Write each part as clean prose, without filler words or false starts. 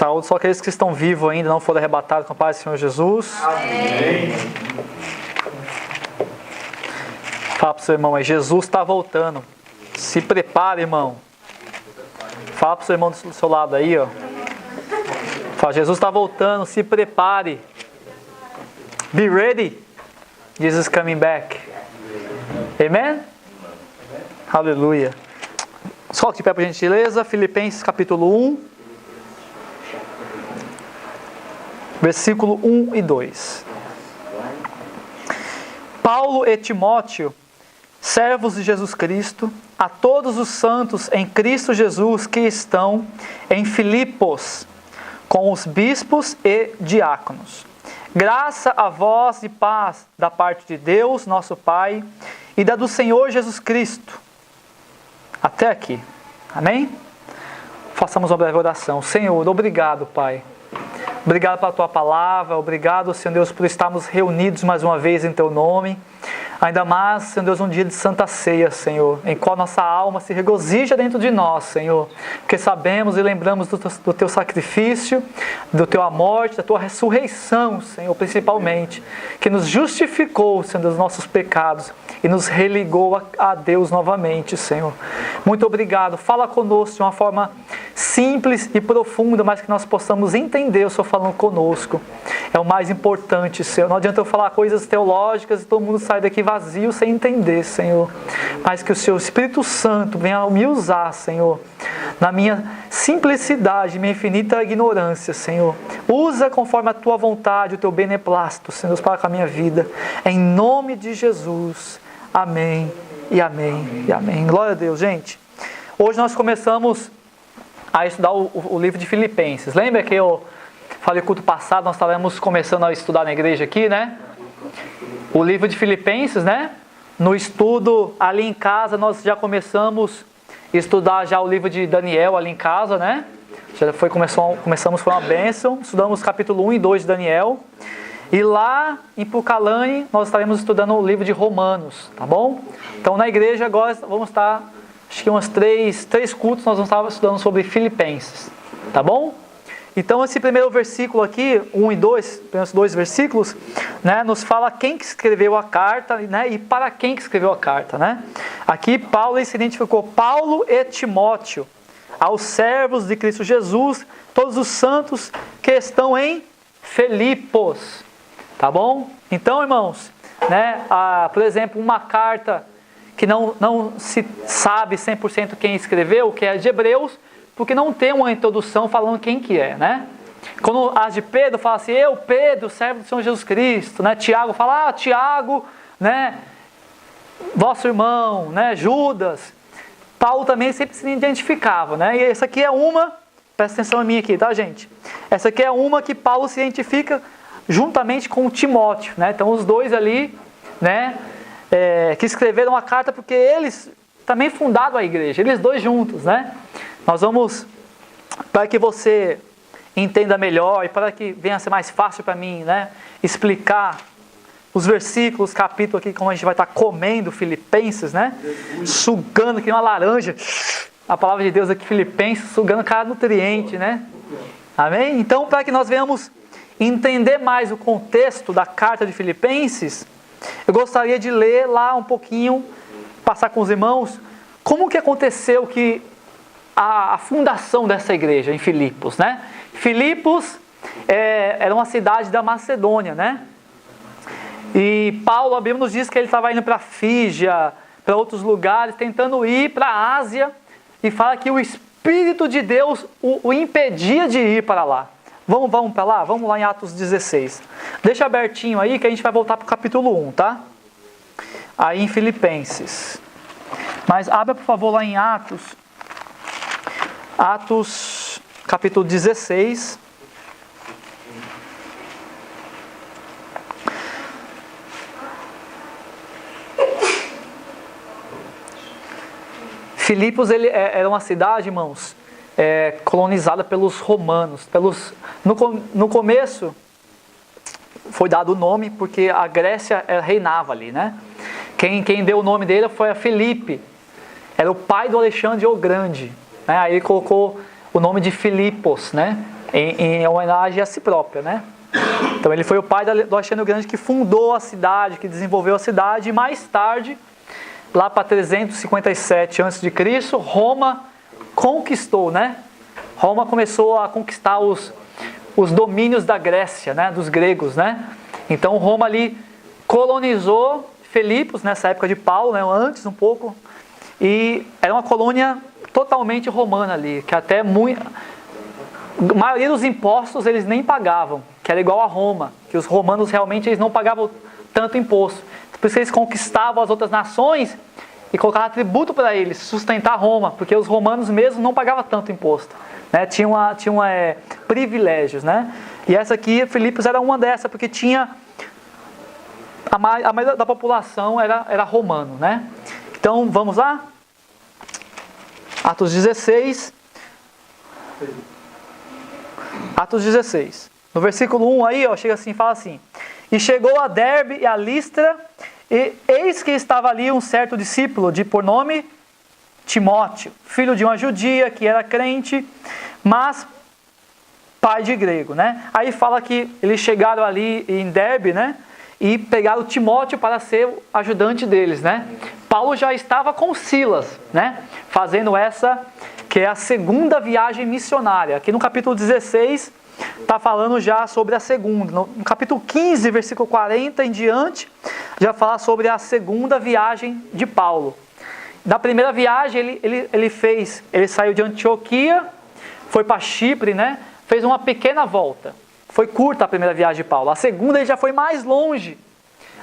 Saúde só aqueles que estão vivos ainda, não foram arrebatados com a paz do Senhor Jesus. Amém. Fala para o seu irmão aí, Jesus está voltando. Se prepare, irmão. Fala para o seu irmão do seu lado aí, ó. Fala, Jesus está voltando, se prepare. Be ready. Jesus is coming back. Amen? Aleluia. Só de pé por gentileza, Filipenses capítulo 1, versículo 1 e 2. Paulo e Timóteo, servos de Jesus Cristo, a todos os santos em Cristo Jesus que estão em Filipos, com os bispos e diáconos. Graça a vós e paz da parte de Deus, nosso Pai, e da do Senhor Jesus Cristo. Até aqui. Amém? Façamos uma breve oração. Senhor, obrigado, Pai. Obrigado pela Tua palavra. Obrigado, Senhor Deus, por estarmos reunidos mais uma vez em Teu nome. Ainda mais, Senhor Deus, um dia de Santa Ceia, Senhor, em qual nossa alma se regozija dentro de nós, Senhor, porque sabemos e lembramos do Teu sacrifício, do Tua morte, da Tua ressurreição, Senhor, principalmente, que nos justificou, Senhor, dos nossos pecados e nos religou a Deus novamente, Senhor. Muito obrigado. Fala conosco de uma forma simples e profunda, mas que nós possamos entender o Senhor falando conosco. É o mais importante, Senhor. Não adianta eu falar coisas teológicas e todo mundo sai daqui vazio sem entender, Senhor. Mas que o Seu Espírito Santo venha me usar, Senhor, na minha simplicidade, minha infinita ignorância, Senhor. Usa conforme a Tua vontade, o Teu beneplácito, Senhor, para com a minha vida. Em nome de Jesus. Amém e amém e amém. Glória a Deus, gente. Hoje nós começamos a estudar o livro de Filipenses. Lembra que eu falei culto passado, nós estávamos começando a estudar na igreja aqui, né? O livro de Filipenses, né? No estudo ali em casa, nós já começamos a estudar já o livro de Daniel ali em casa, né? Começamos com uma bênção, estudamos capítulo 1 e 2 de Daniel. E lá em Pucalane, nós estaremos estudando o livro de Romanos, tá bom? Então na igreja agora vamos estar, acho que umas três cultos, nós vamos estar estudando sobre Filipenses, tá bom? Então esse primeiro versículo aqui, 1 e 2, primeiros dois versículos, né, nos fala quem que escreveu a carta, né, e para quem que escreveu a carta, né? Aqui Paulo se identificou, Paulo e Timóteo, aos servos de Cristo Jesus, todos os santos que estão em Filipos, tá bom? Então, irmãos, né, por exemplo, uma carta que não se sabe 100% quem escreveu, que é de Hebreus, porque não tem uma introdução falando quem que é, né? Quando as de Pedro fala assim, eu, Pedro, servo do Senhor Jesus Cristo, né? Tiago fala, Tiago, né? Vosso irmão, né? Judas. Paulo também sempre se identificava, né? E essa aqui é uma, presta atenção a mim aqui, tá, gente? Essa aqui é uma que Paulo se identifica juntamente com Timóteo, né? Então os dois ali, né? Que escreveram a carta porque eles também fundaram a igreja, eles dois juntos, né? Nós vamos, para que você entenda melhor e para que venha a ser mais fácil para mim, né, explicar os versículos, capítulo aqui, como a gente vai estar comendo Filipenses, né, sugando que uma laranja, a palavra de Deus aqui, Filipenses, sugando cada nutriente, né, amém? Então, para que nós venhamos entender mais o contexto da carta de Filipenses, eu gostaria de ler lá um pouquinho, passar com os irmãos, como que aconteceu que a fundação dessa igreja em Filipos, né? Filipos era uma cidade da Macedônia, né? E Paulo, a Bíblia nos diz que ele estava indo para Frígia, para outros lugares, tentando ir para a Ásia, e fala que o Espírito de Deus o impedia de ir para lá. Vamos para lá? Vamos lá em Atos 16. Deixa abertinho aí que a gente vai voltar para o capítulo 1, tá? Aí em Filipenses. Mas abra, por favor, lá em Atos, capítulo 16. Filipos era uma cidade, irmãos, colonizada pelos romanos. No começo foi dado o nome porque a Grécia reinava ali, né? Quem deu o nome dele foi a Filipe. Era o pai do Alexandre o Grande. Né? Aí ele colocou o nome de Filipos, né? em homenagem a si própria, né? Então ele foi o pai do Alexandre o Grande, que fundou a cidade, que desenvolveu a cidade, e mais tarde, lá para 357 a.C., Roma conquistou, né? Roma começou a conquistar os domínios da Grécia, né? Dos gregos, né? Então Roma ali colonizou Filipos, nessa época de Paulo, né? Antes um pouco, e era uma colônia totalmente romana ali, que até a maioria dos impostos eles nem pagavam, que era igual a Roma, que os romanos realmente eles não pagavam tanto imposto. Por isso eles conquistavam as outras nações e colocavam tributo para eles, sustentar Roma, porque os romanos mesmo não pagavam tanto imposto, né? Tinham privilégios, né? E essa aqui, Filipos, era uma dessas, porque tinha a maioria da população era romano, né? Então, vamos lá? Atos 16. Atos 16. No versículo 1 aí, ó, chega assim, fala assim: E chegou a Derbe e a Listra, e eis que estava ali um certo discípulo, por nome Timóteo, filho de uma judia que era crente, mas pai de grego, né? Aí fala que eles chegaram ali em Derbe, né? E pegaram Timóteo para ser o ajudante deles, né? Paulo já estava com Silas, né? Fazendo essa, que é a segunda viagem missionária. Aqui no capítulo 16, está falando já sobre a segunda. No capítulo 15, versículo 40 em diante, já fala sobre a segunda viagem de Paulo. Na primeira viagem, ele saiu de Antioquia, foi para Chipre, né? Fez uma pequena volta. Foi curta a primeira viagem de Paulo. A segunda ele já foi mais longe.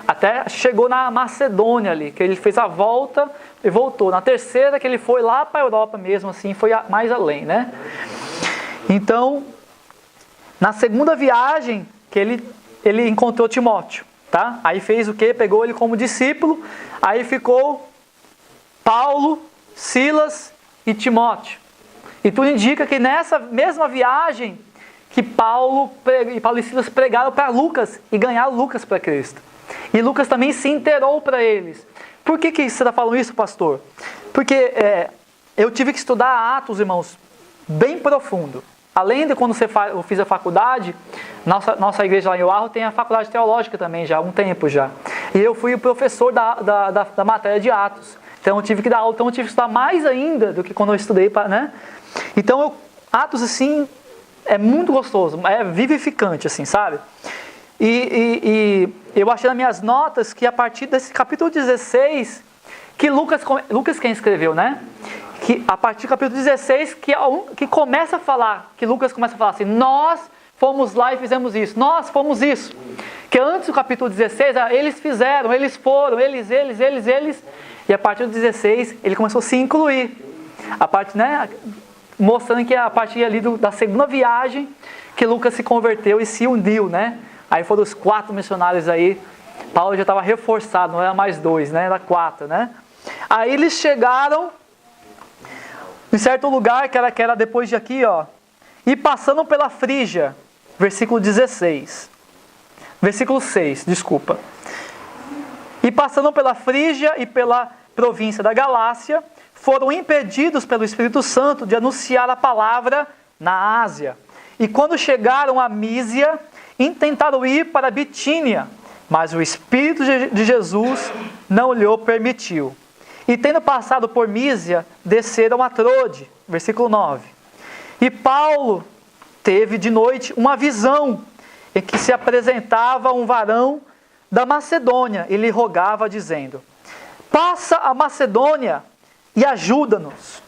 Até chegou na Macedônia ali, que ele fez a volta e voltou. Na terceira que ele foi lá para a Europa mesmo, assim, foi mais além, né? Então, na segunda viagem que ele encontrou Timóteo, tá? Aí fez o quê? Pegou ele como discípulo, aí ficou Paulo, Silas e Timóteo. E tudo indica que nessa mesma viagem que Paulo e Silas pregaram para Lucas e ganharam Lucas para Cristo. E Lucas também se inteirou para eles. Por que você está falando isso, pastor? Porque eu tive que estudar Atos, irmãos, bem profundo. Além de quando eu fiz a faculdade, nossa igreja lá em Oahu tem a faculdade teológica também, já há um tempo já. E eu fui o professor da matéria de Atos. Então eu tive que dar aula, então eu tive que estudar mais ainda do que quando eu estudei, né? Então Atos, assim, é muito gostoso, é vivificante, assim, sabe? E eu achei nas minhas notas que a partir desse capítulo 16, que Lucas quem escreveu, né? Que a partir do capítulo 16, que começa a falar, que Lucas começa a falar assim: nós fomos lá e fizemos isso, nós fomos isso. Que antes do capítulo 16, eles fizeram, eles foram, eles. E a partir do 16, ele começou a se incluir. A parte, né? Mostrando que a partir ali da segunda viagem, que Lucas se converteu e se uniu, né? Aí foram os 4 missionários aí. Paulo já estava reforçado, não era mais 2, né? Era 4, né? Aí eles chegaram em certo lugar, que era depois de aqui, ó. E passando pela Frígia, versículo 16. Versículo 6, desculpa. E passando pela Frígia e pela província da Galácia, foram impedidos pelo Espírito Santo de anunciar a palavra na Ásia. E quando chegaram a Mísia, intentaram ir para Bitínia, mas o Espírito de Jesus não lhe permitiu. E tendo passado por Mísia, desceram a Trode, versículo 9. E Paulo teve de noite uma visão, em que se apresentava um varão da Macedônia, e lhe rogava, dizendo: passa a Macedônia e ajuda-nos.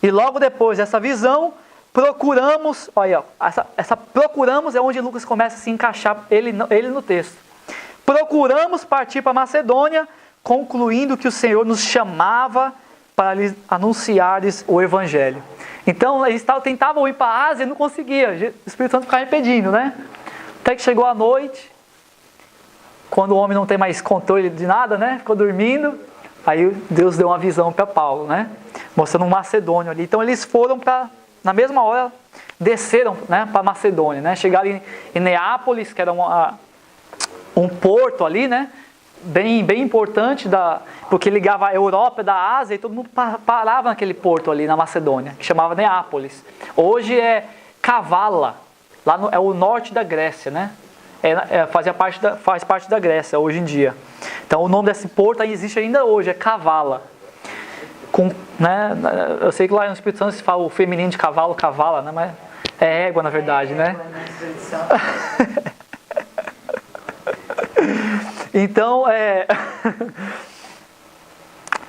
E logo depois dessa visão, procuramos, olha, essa procuramos é onde Lucas começa a se encaixar ele no texto. Procuramos partir para a Macedônia, concluindo que o Senhor nos chamava para lhes anunciares o Evangelho. Então eles tentavam ir para a Ásia e não conseguia. O Espírito Santo ficava impedindo, né? Até que chegou a noite, quando o homem não tem mais controle de nada, né? Ficou dormindo. Aí Deus deu uma visão para Paulo, né? Mostrando um macedônio ali. Então eles foram na mesma hora, desceram, né, para Macedônia, né? Chegaram em Neápolis, que era um porto ali, né? Bem importante, porque ligava a Europa da Ásia, e todo mundo parava naquele porto ali na Macedônia, que chamava Neápolis. Hoje é Kavala, Lá é o norte da Grécia, né? Faz parte da Grécia hoje em dia. Então o nome desse porto existe ainda hoje, é Kavala. Né? Eu sei que lá no Espírito Santo se fala o feminino de cavalo, cavala, né? Mas é égua na verdade, né? Então,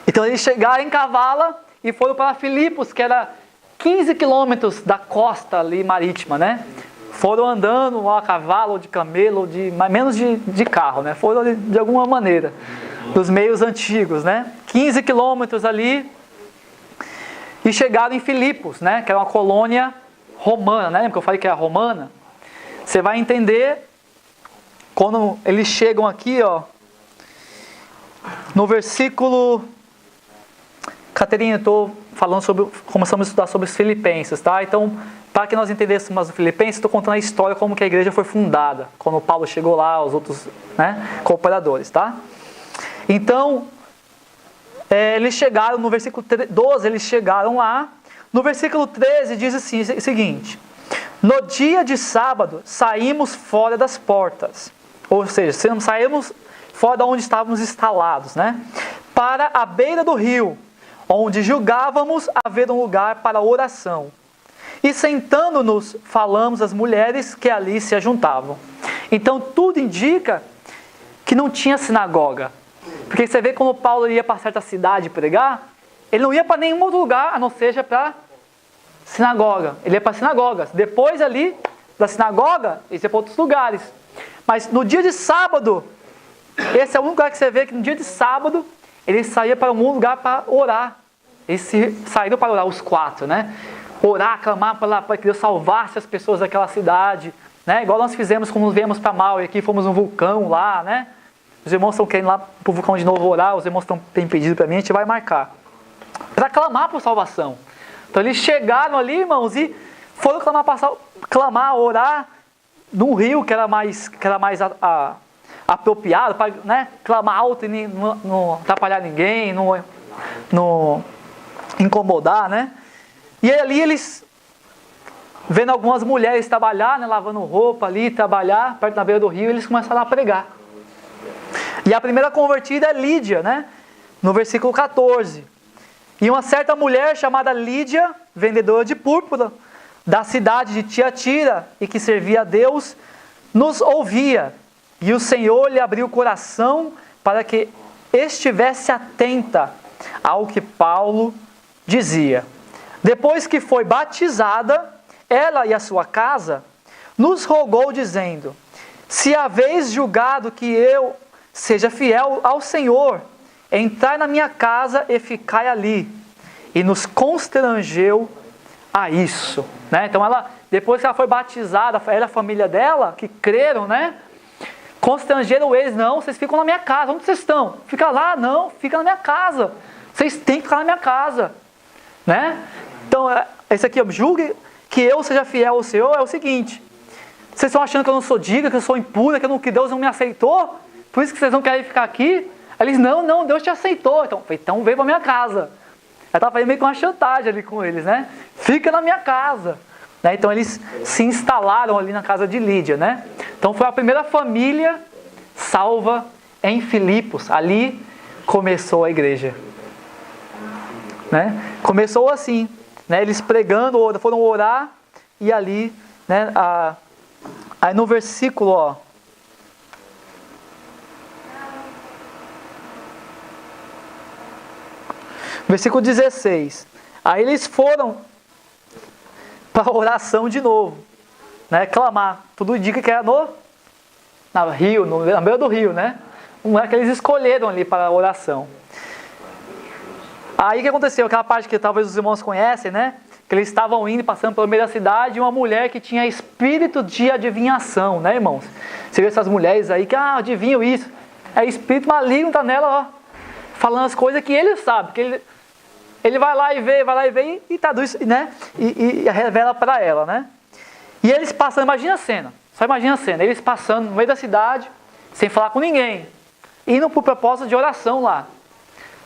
então eles chegaram em Kavala e foram para Filipos, que era 15 quilômetros da costa ali marítima, né? Foram andando a cavalo, ou de camelo, ou menos de carro, né? Foram de alguma maneira, dos meios antigos, né? 15 quilômetros ali e chegaram em Filipos, né? Que era uma colônia romana, né? Lembra que eu falei que era romana? Você vai entender quando eles chegam aqui, ó, no versículo... Caterina, eu estou falando começamos a estudar sobre os filipenses, tá? Então, para que nós entendêssemos os filipenses, estou contando a história como que a igreja foi fundada, quando Paulo chegou lá, os outros, né, cooperadores, tá? Então, eles chegaram, no versículo 12, eles chegaram lá. No versículo 13 diz assim, o seguinte: no dia de sábado, saímos fora das portas. Ou seja, saímos fora de onde estávamos instalados, né? Para a beira do rio, onde julgávamos haver um lugar para oração. E sentando-nos, falamos às mulheres que ali se ajuntavam. Então tudo indica que não tinha sinagoga. Porque você vê quando Paulo ia para certa cidade pregar, ele não ia para nenhum outro lugar, a não seja para sinagoga. Ele ia para sinagogas. Depois ali da sinagoga, ele ia para outros lugares. Mas no dia de sábado, esse é o único lugar que você vê que no dia de sábado, ele saía para um lugar para orar. Eles saíram para orar, os 4, né? Orar, clamar para que Deus salvasse as pessoas daquela cidade, né? Igual nós fizemos quando viemos para Maui, aqui fomos no vulcão lá, né? Os irmãos estão querendo ir lá para o vulcão de novo orar, os irmãos têm pedido para mim, a gente vai marcar. Para clamar por salvação. Então eles chegaram ali, irmãos, e foram clamar, orar num rio que era mais apropriado, para, né, clamar alto e não atrapalhar ninguém, não incomodar, né? E ali eles, vendo algumas mulheres trabalhar, né, lavando roupa ali, trabalhar perto da beira do rio, eles começaram a pregar. E a primeira convertida é Lídia, né? No versículo 14. E uma certa mulher chamada Lídia, vendedora de púrpura, da cidade de Tiatira, e que servia a Deus, nos ouvia. E o Senhor lhe abriu o coração para que estivesse atenta ao que Paulo dizia. Depois que foi batizada, ela e a sua casa, nos rogou dizendo: se haveis julgado que eu seja fiel ao Senhor, entrai na minha casa e ficai ali. E nos constrangeu a isso, né? Então depois que ela foi batizada, ela e a família dela, que creram, né? Constrangeram eles: não, vocês ficam na minha casa. Onde vocês estão? Fica lá? Não, fica na minha casa. Vocês têm que ficar na minha casa, né? Então, esse aqui, julgue que eu seja fiel ao Senhor, é o seguinte: vocês estão achando que eu não sou digna, que eu sou impura, que Deus não me aceitou? Por isso que vocês não querem ficar aqui? Eles: não, Deus te aceitou. Então vem para minha casa. Ela estava fazendo meio que uma chantagem ali com eles, né? Fica na minha casa. Né? Então eles se instalaram ali na casa de Lídia, né? Então foi a primeira família salva em Filipos. Ali começou a igreja. Né? Começou assim, né? Eles pregando, foram orar, e ali, né? Aí no versículo, ó, versículo 16, aí eles foram para a oração de novo, né? Clamar. Tudo indica que era na beira do rio, né? Um é que eles escolheram ali para a oração. Aí o que aconteceu? Aquela parte que talvez os irmãos conhecem, né? Que eles estavam indo, passando pelo meio da cidade, e uma mulher que tinha espírito de adivinhação, né, irmãos? Você vê essas mulheres aí que, adivinham isso. É espírito maligno, tá nela, ó, falando as coisas que ele sabe, que ele vai lá e vê e traduz, né? E revela para ela, né? E eles passando, imagina a cena, só imagina a cena, eles passando no meio da cidade, sem falar com ninguém, indo por propósito de oração lá.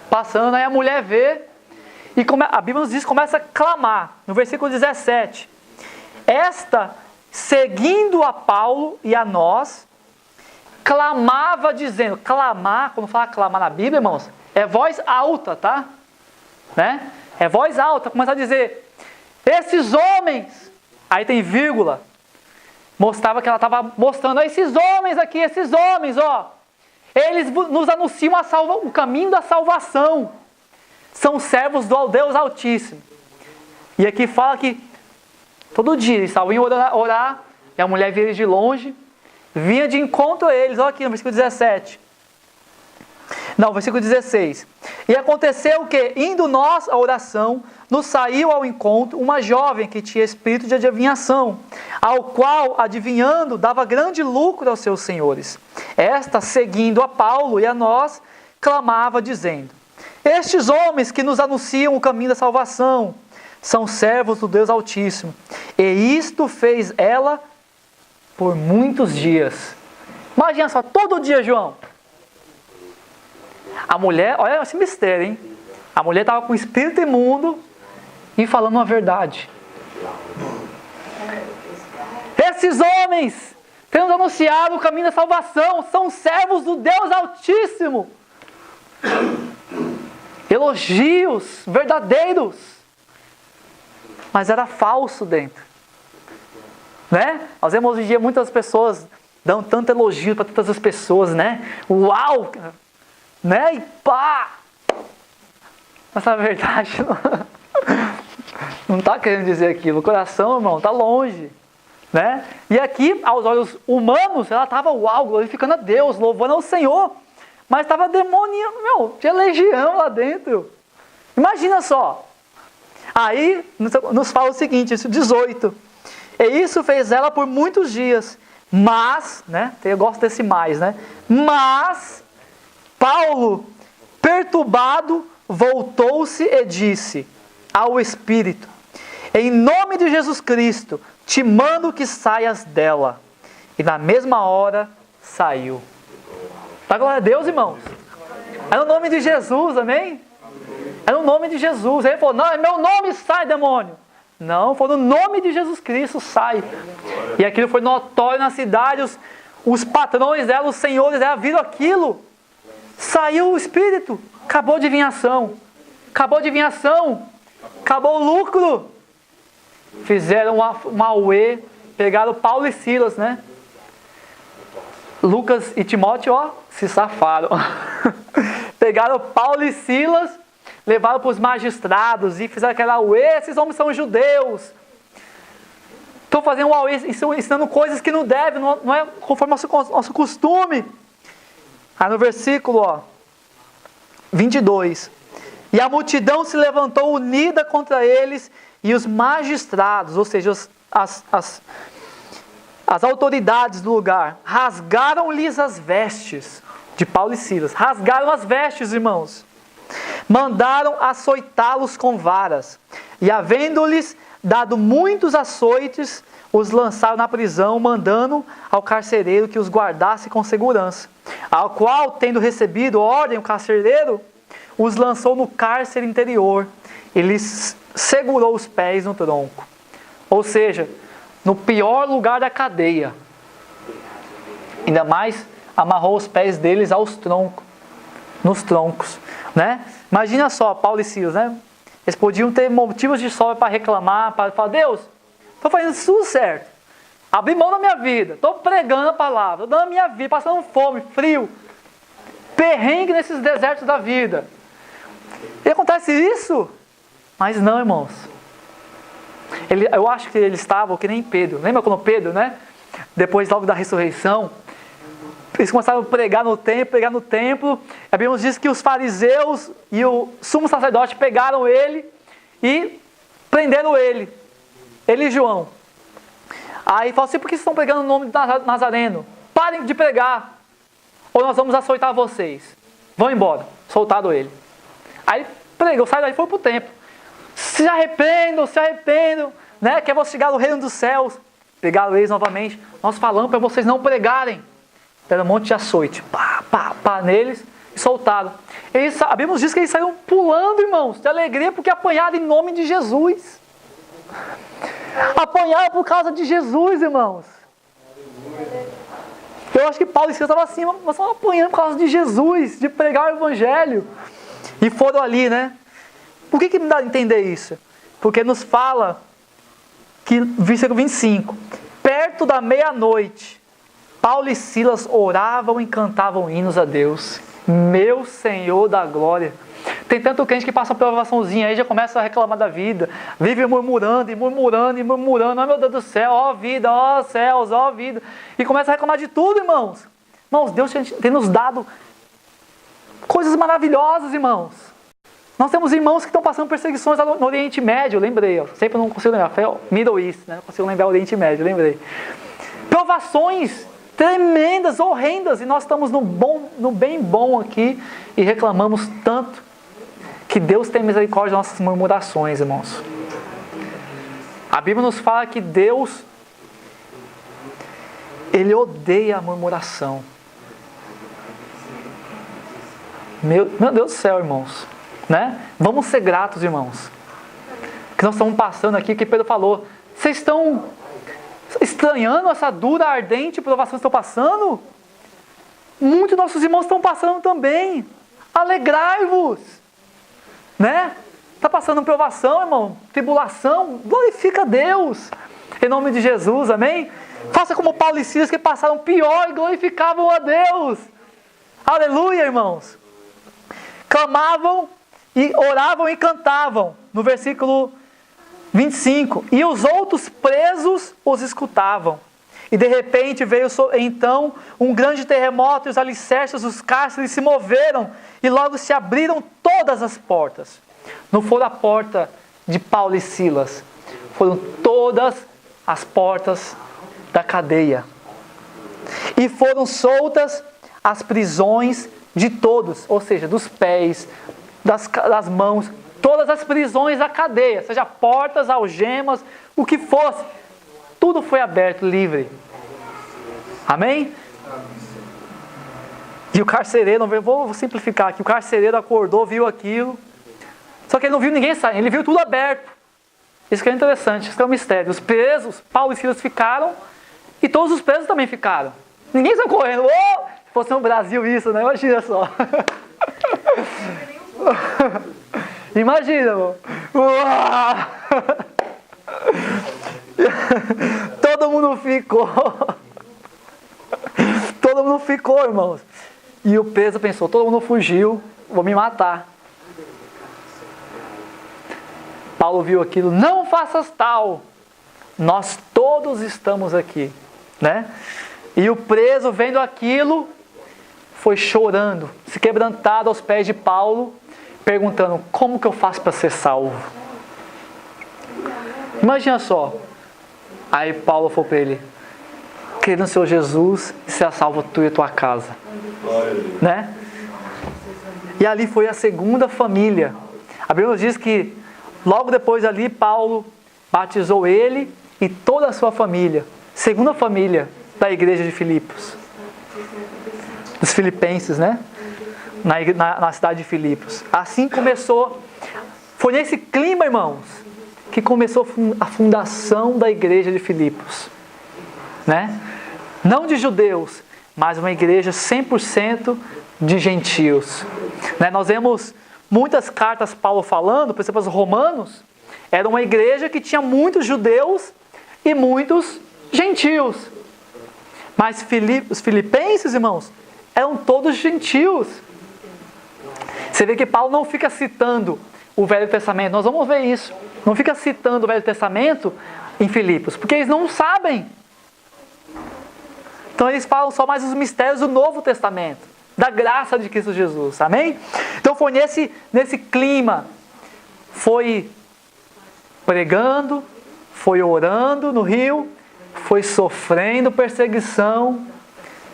Passando, aí a mulher vê, e a Bíblia nos diz, começa a clamar, no versículo 17. Esta seguindo a Paulo e a nós, clamava dizendo, clamar, quando fala clamar na Bíblia, irmãos, é voz alta, tá? Né? É voz alta, começa a dizer, esses homens, aí tem vírgula, mostrava que ela estava mostrando, esses homens aqui, esses homens, ó, eles nos anunciam o caminho da salvação, são servos do Deus Altíssimo. E aqui fala que todo dia eles estavam indo orar, e a mulher via eles de longe, vinha de encontro a eles, olha aqui no versículo 17. Não, versículo 16. E aconteceu que, indo nós à oração, nos saiu ao encontro uma jovem que tinha espírito de adivinhação, ao qual, adivinhando, dava grande lucro aos seus senhores. Esta, seguindo a Paulo e a nós, clamava, dizendo, estes homens que nos anunciam o caminho da salvação, são servos do Deus Altíssimo. E isto fez ela por muitos dias. Imagina só, todo dia, João. A mulher, olha esse mistério, hein? A mulher estava com o espírito imundo e falando a verdade. Esses homens que nos anunciaram o caminho da salvação são servos do Deus Altíssimo. Elogios verdadeiros. Mas era falso dentro. Né? Nós vemos hoje em dia muitas pessoas dão tanto elogio para tantas pessoas, né? Uau! Né? E pá! Mas na verdade não está querendo dizer aquilo. O coração, irmão, está longe. Né? E aqui, aos olhos humanos, ela estava, uau, glorificando a Deus, louvando ao Senhor. Mas estava demoniando, tinha legião lá dentro. Imagina só. Aí nos fala o seguinte, isso 18. E isso fez ela por muitos dias. Mas, né? Eu gosto desse mais, né? Mas Paulo, perturbado, voltou-se e disse ao Espírito, em nome de Jesus Cristo, te mando que saias dela. E na mesma hora saiu. Dá glória a Deus, irmãos. É no nome de Jesus, amém? É no nome de Jesus. Ele falou, não, é meu nome, sai, demônio. Não, foi no nome de Jesus Cristo, sai. E aquilo foi notório na cidade, os patrões dela, os senhores dela, viram aquilo. Saiu o espírito, acabou a adivinhação. Acabou a adivinhação. Acabou o lucro. Fizeram um auê, pegaram Paulo e Silas, né? Lucas e Timóteo, ó, se safaram. Pegaram Paulo e Silas, levaram para os magistrados e fizeram aquela auê, esses homens são judeus. Estão fazendo um auê, ensinando coisas que não devem, não é conforme nosso costume. Aí no versículo 22. E a multidão se levantou unida contra eles e os magistrados, ou seja, as autoridades do lugar, rasgaram-lhes as vestes de Paulo e Silas. Rasgaram as vestes, irmãos. Mandaram açoitá-los com varas. E havendo-lhes dado muitos açoites, os lançaram na prisão, mandando ao carcereiro que os guardasse com segurança. Ao qual, tendo recebido ordem, o carcereiro os lançou no cárcere interior e lhes segurou os pés no tronco. Ou seja, no pior lugar da cadeia. Ainda mais amarrou os pés deles aos troncos, nos troncos, né? Imagina só, Paulo e Silas, né? Eles podiam ter motivos de sobra para reclamar, para falar, Deus, estou fazendo tudo certo. Abri mão da minha vida, estou pregando a palavra, estou dando a minha vida, passando fome, frio, perrengue nesses desertos da vida. E acontece isso? Mas não, irmãos. Eu acho que eles estavam que nem Pedro. Lembra quando Pedro, né? Depois logo da ressurreição, eles começaram a pregar no templo. A Bíblia nos diz que os fariseus e o sumo sacerdote pegaram ele e prenderam ele e João. Aí falou assim, por que vocês estão pregando o nome de Nazareno? Parem de pregar, ou nós vamos açoitar vocês. Vão embora. Soltaram ele. Aí pregou, saiu daí e foi para o templo. Se arrependam, né? Que eu vou chegar no reino dos céus. Pegaram eles novamente. Nós falamos para vocês não pregarem. Deram um monte de açoite. Pá neles e soltaram. A Bíblia nos diz que eles saíram pulando, irmãos, de alegria porque apanharam em nome de Jesus. Apanharam por causa de Jesus, irmãos. Eu acho que Paulo e Silas estavam assim, mas estavam apanhando por causa de Jesus, de pregar o Evangelho. E foram ali, né? Por que me dá a entender isso? Porque nos fala que, versículo 25, perto da meia-noite, Paulo e Silas oravam e cantavam hinos a Deus. Meu Senhor da glória. Tem tanto crente que passa uma provaçãozinha aí, já começa a reclamar da vida, vive murmurando e murmurando e murmurando, oh meu Deus do céu, ó vida, ó céus, ó vida, e começa a reclamar de tudo, irmãos. Irmãos, Deus tem nos dado coisas maravilhosas, irmãos. Nós temos irmãos que estão passando perseguições no Oriente Médio, lembrei, ó, sempre não consigo lembrar, foi Middle East, né? Não consigo lembrar o Oriente Médio, lembrei. Provações tremendas, horrendas, e nós estamos no bem bom aqui e reclamamos tanto. Que Deus tem misericórdia das nossas murmurações, irmãos. A Bíblia nos fala que Deus, Ele odeia a murmuração. Meu Deus do céu, irmãos. Né? Vamos ser gratos, irmãos. Que nós estamos passando aqui, que Pedro falou. Vocês estão estranhando essa dura, ardente provação que estão passando? Muitos nossos irmãos estão passando também. Alegrai-vos. Né? Está passando provação, irmão, tribulação, glorifica a Deus, em nome de Jesus, amém? Faça como Paulo e Silas que passaram pior e glorificavam a Deus, aleluia, irmãos. Clamavam, e oravam e cantavam, no versículo 25, e os outros presos os escutavam. E de repente veio então um grande terremoto e os alicerces dos cárceres se moveram e logo se abriram todas as portas. Não foi a porta de Paulo e Silas, foram todas as portas da cadeia. E foram soltas as prisões de todos, ou seja, dos pés, das mãos, todas as prisões da cadeia, seja portas, algemas, o que fosse. Tudo foi aberto, livre. Amém? E o carcereiro, vou simplificar aqui, o carcereiro acordou, viu aquilo, só que ele não viu ninguém sair, ele viu tudo aberto. Isso que é interessante, isso que é um mistério. Os presos, Paulo e Silas ficaram, e todos os presos também ficaram. Ninguém saiu correndo, se fosse no Brasil isso, né? Imagina só. Imagina, irmão. Todo mundo ficou. Todo mundo ficou, irmãos. E o preso pensou, todo mundo fugiu, vou me matar. Paulo viu aquilo, não faças tal. Nós todos estamos aqui, né? E o preso, vendo aquilo, foi chorando, se quebrantado aos pés de Paulo, perguntando, como que eu faço para ser salvo? Imagina só. Aí Paulo falou para ele, crê no Senhor Jesus e será salvo tu e a tua casa. Né? E ali foi a segunda família. A Bíblia nos diz que logo depois ali Paulo batizou ele e toda a sua família. Segunda família da igreja de Filipos. Dos filipenses, né? Na cidade de Filipos. Assim começou. Foi nesse clima, irmãos, que começou a fundação da igreja de Filipos. Né? Não de judeus, mas uma igreja 100% de gentios. Né? Nós vemos muitas cartas Paulo falando, por exemplo, os romanos, era uma igreja que tinha muitos judeus e muitos gentios. Mas os filipenses, irmãos, eram todos gentios. Você vê que Paulo não fica citando o Velho Testamento, nós vamos ver isso. Não fica citando o Velho Testamento em Filipos, porque eles não sabem. Então eles falam só mais os mistérios do Novo Testamento, da graça de Cristo Jesus, amém? Então foi nesse clima, foi pregando, foi orando no rio, foi sofrendo perseguição,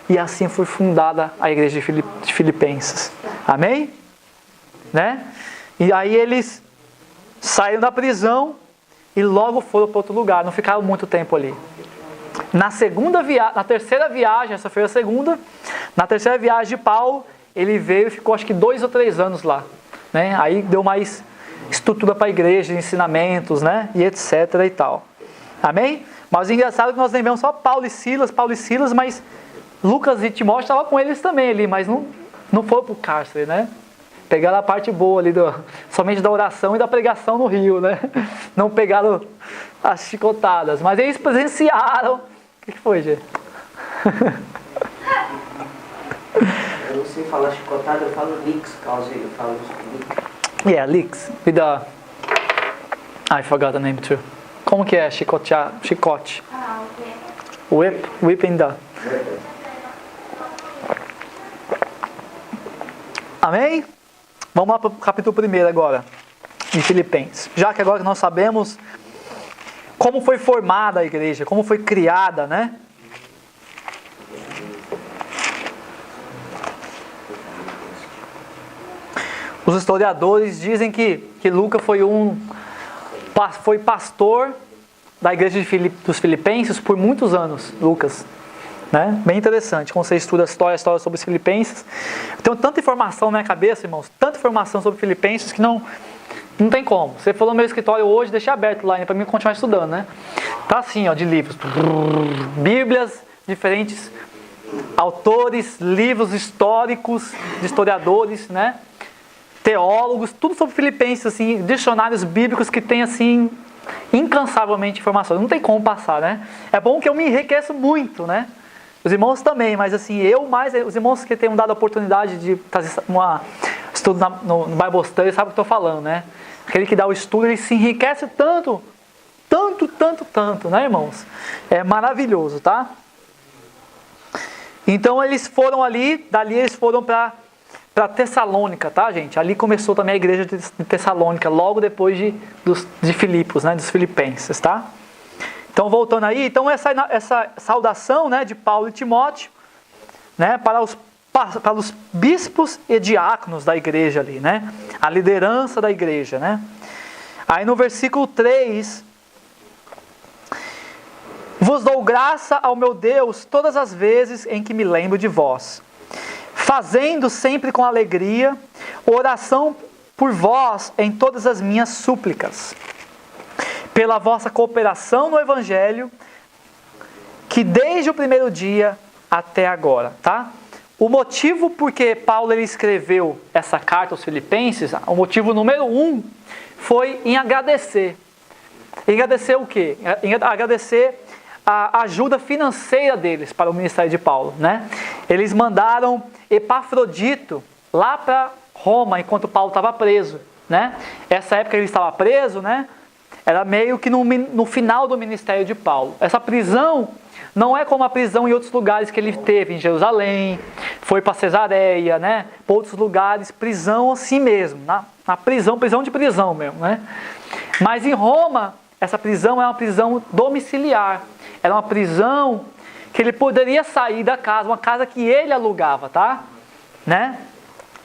e assim foi fundada a igreja de Filipenses, amém? Né? E aí eles saíram da prisão e logo foram para outro lugar, não ficaram muito tempo ali. Na terceira viagem, essa foi a segunda, na terceira viagem de Paulo, ele veio e ficou acho que 2 ou 3 anos lá. Né? Aí deu mais estrutura para a igreja, ensinamentos, né? E etc. e tal. Amém? Mas o engraçado é que nós lembramos só Paulo e Silas, mas Lucas e Timóteo estavam com eles também ali, mas não foram para o cárcere, né? Pegaram a parte boa ali, somente da oração e da pregação no rio, né? Não pegaram as chicotadas, mas eles presenciaram. O que foi, Gê? Eu não sei falar chicotada, eu falo licks, causa eu falo licks. Yeah, licks. With the... I forgot the name too. Como que é chicotear? Chicote. Whip in the... Amém? Vamos lá para o capítulo 1 agora, de Filipenses. Já que agora nós sabemos como foi formada a igreja, como foi criada, né? Os historiadores dizem que Lucas foi pastor da igreja dos Filipenses por muitos anos, Lucas. Né? Bem interessante, quando você estuda a história sobre os Filipenses. Eu tenho tanta informação na minha cabeça, irmãos, tanta informação sobre Filipenses que não tem como. Você falou no meu escritório hoje, deixei aberto lá para mim continuar estudando, né? Tá assim, ó, de livros. Bíblias, diferentes autores, livros históricos, de historiadores, né? Teólogos, tudo sobre Filipenses, assim, dicionários bíblicos que tem, assim, incansavelmente informação. Não tem como passar, né? É bom que eu me enriqueço muito, né? Os irmãos também, mas assim, os irmãos que tenham dado a oportunidade de fazer estudo no Bible Study, sabe o que eu estou falando, né? Aquele que dá o estudo, ele se enriquece tanto, né, irmãos? É maravilhoso, tá? Então eles foram dali eles foram para Tessalônica, tá, gente? Ali começou também a igreja de Tessalônica, logo depois de Filipos, né, dos Filipenses, tá? Então, voltando aí, então essa saudação, né, de Paulo e Timóteo, né, para os bispos e diáconos da igreja ali, né? A liderança da igreja, né? Aí no versículo 3, vos dou graça ao meu Deus todas as vezes em que me lembro de vós, fazendo sempre com alegria oração por vós em todas as minhas súplicas, pela vossa cooperação no Evangelho, que desde o primeiro dia até agora, tá? O motivo por que Paulo ele escreveu essa carta aos Filipenses, o motivo número 1, foi em agradecer. Agradecer o quê? Agradecer a ajuda financeira deles para o ministério de Paulo, né? Eles mandaram Epafrodito lá para Roma, enquanto Paulo estava preso, né? Essa época ele estava preso, né? Era meio que no final do ministério de Paulo. Essa prisão não é como a prisão em outros lugares que ele teve, em Jerusalém, foi para Cesareia, né? Para outros lugares, prisão assim mesmo, na prisão de prisão mesmo, né? Mas em Roma, essa prisão é uma prisão domiciliar. Era uma prisão que ele poderia sair da casa, uma casa que ele alugava, tá? Né?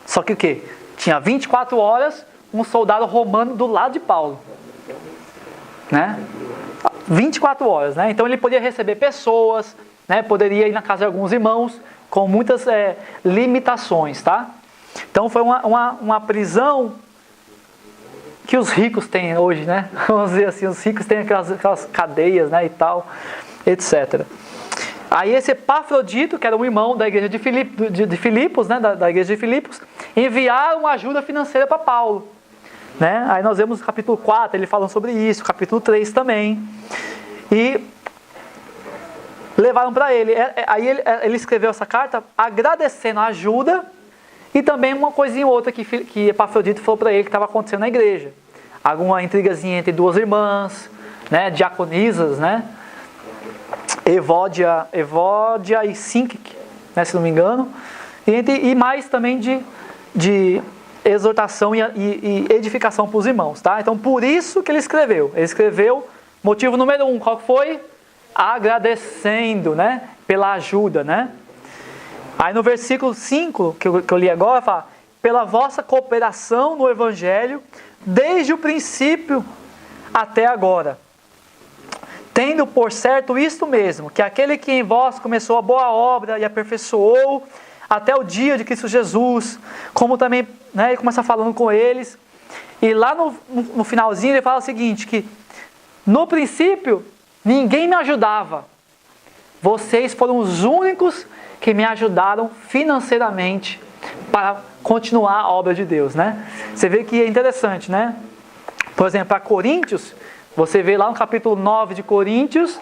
Só que o quê? Tinha 24 horas um soldado romano do lado de Paulo. Né? 24 horas, né? Então ele podia receber pessoas, né? Poderia ir na casa de alguns irmãos, com muitas limitações, tá? Então foi uma prisão que os ricos têm hoje, né? Vamos dizer assim, os ricos têm aquelas cadeias, né? E tal, etc. Aí esse Epafrodito, que era um irmão da igreja de Filipos, né? Da igreja de Filipos, enviaram ajuda financeira para Paulo. Né? Aí nós vemos no capítulo 4, ele falando sobre isso, capítulo 3 também. E levaram para ele. Aí ele escreveu essa carta agradecendo a ajuda e também uma coisinha ou outra que Epafrodito falou para ele que estava acontecendo na igreja. Alguma intrigazinha entre duas irmãs, né? Diaconisas, né? Evódia e Sintique, né? Se não me engano. E mais também de exortação e edificação para os irmãos, tá? Então, por isso que ele escreveu. Ele escreveu, motivo número 1, qual foi? Agradecendo, né? Pela ajuda, né? Aí no versículo 5, que eu li agora, fala, pela vossa cooperação no Evangelho, desde o princípio até agora. Tendo por certo isto mesmo, que aquele que em vós começou a boa obra e aperfeiçoou até o dia de Cristo Jesus, como também, né, ele começa falando com eles, e lá no finalzinho ele fala o seguinte, que no princípio ninguém me ajudava. Vocês foram os únicos que me ajudaram financeiramente para continuar a obra de Deus, né? Você vê que é interessante, né? Por exemplo, para Coríntios, você vê lá no capítulo 9 de Coríntios,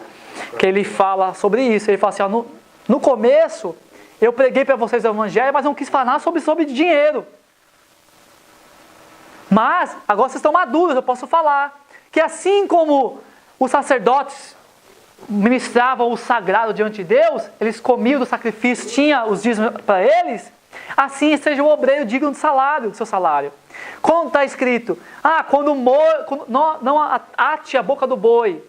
que ele fala sobre isso. Ele fala assim, ó, no começo, eu preguei para vocês o evangelho, mas não quis falar sobre dinheiro. Mas, agora vocês estão maduros, eu posso falar. Que assim como os sacerdotes ministravam o sagrado diante de Deus, eles comiam do sacrifício, tinha os dízimos para eles, assim seja o obreiro digno do seu salário. Quando está escrito, quando não ate a boca do boi,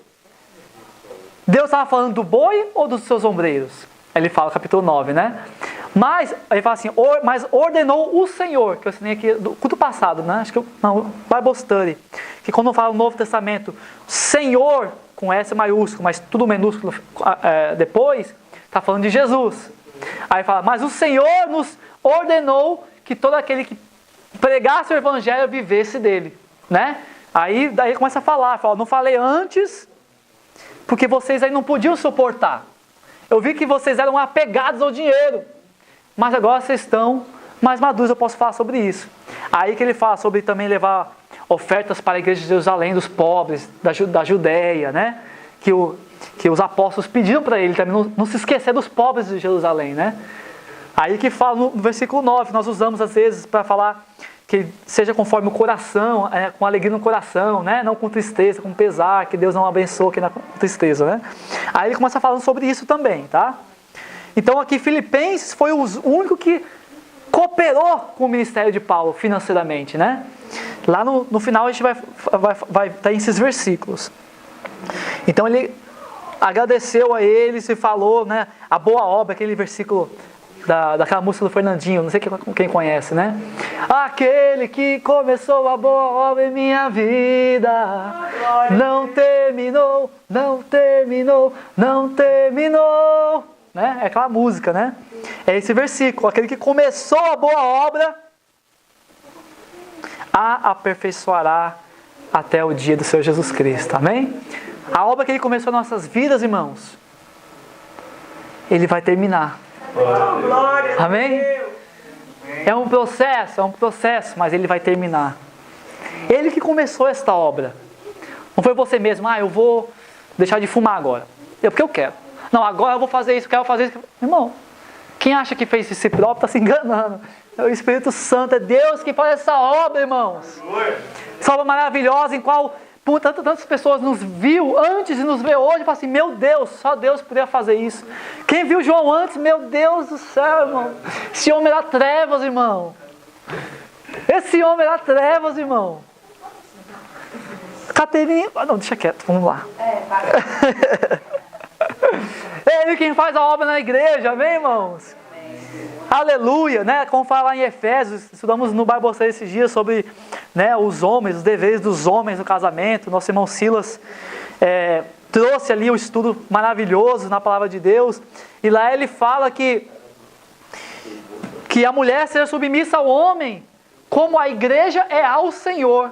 Deus estava falando do boi ou dos seus ombreiros? Ele fala, capítulo 9, né? Mas, ele fala assim, mas ordenou o Senhor, que eu assinei aqui do culto passado, né? Acho que Bible Study, que quando fala no Novo Testamento, Senhor, com S maiúsculo, mas tudo minúsculo depois, está falando de Jesus. Aí fala, mas o Senhor nos ordenou que todo aquele que pregasse o evangelho vivesse dele, né? Aí daí começa a falar, fala, não falei antes, porque vocês aí não podiam suportar. Eu vi que vocês eram apegados ao dinheiro, mas agora vocês estão mais maduros, eu posso falar sobre isso. Aí que ele fala sobre também levar ofertas para a igreja de Jerusalém, dos pobres, da Judéia, né? Que os apóstolos pediram para ele também não se esquecer dos pobres de Jerusalém, né? Aí que fala no versículo 9, nós usamos às vezes para falar que seja conforme o coração, com alegria no coração, né? Não com tristeza, com pesar, que Deus não abençoe aqui na tristeza, né? Aí ele começa falando sobre isso também, tá? Então aqui Filipenses foi o único que cooperou com o ministério de Paulo financeiramente, né? Lá no final a gente vai estar esses versículos. Então ele agradeceu a eles e falou, né? A boa obra, aquele versículo daquela música do Fernandinho, não sei quem conhece, né? Aquele que começou a boa obra em minha vida, não terminou, não terminou, não terminou, né? É aquela música, né? É esse versículo, aquele que começou a boa obra, a aperfeiçoará até o dia do Senhor Jesus Cristo, amém? A obra que Ele começou nas nossas vidas, irmãos, Ele vai terminar. Amém? É um processo, mas Ele vai terminar. Ele que começou esta obra. Não foi você mesmo, eu vou deixar de fumar agora. Porque eu quero. Não, agora eu vou fazer isso, quero fazer isso. Irmão, quem acha que fez isso si próprio está se enganando. É o Espírito Santo, é Deus que faz essa obra, irmãos. Essa obra maravilhosa em qual tantas pessoas nos viu antes e nos vê hoje e fala assim, meu Deus, só Deus poderia fazer isso. Quem viu João antes, meu Deus do céu, irmão. Esse homem era trevas, irmão. Esse homem era trevas, irmão. Caterina, não, deixa quieto, vamos lá. Ele quem faz a obra na igreja, amém, irmãos? Aleluia, né? Como fala lá em Efésios, estudamos no Bible Study esses dias sobre, né, os homens, os deveres dos homens no casamento. Nosso irmão Silas trouxe ali um estudo maravilhoso na palavra de Deus. E lá ele fala que a mulher seja submissa ao homem, como a igreja é ao Senhor,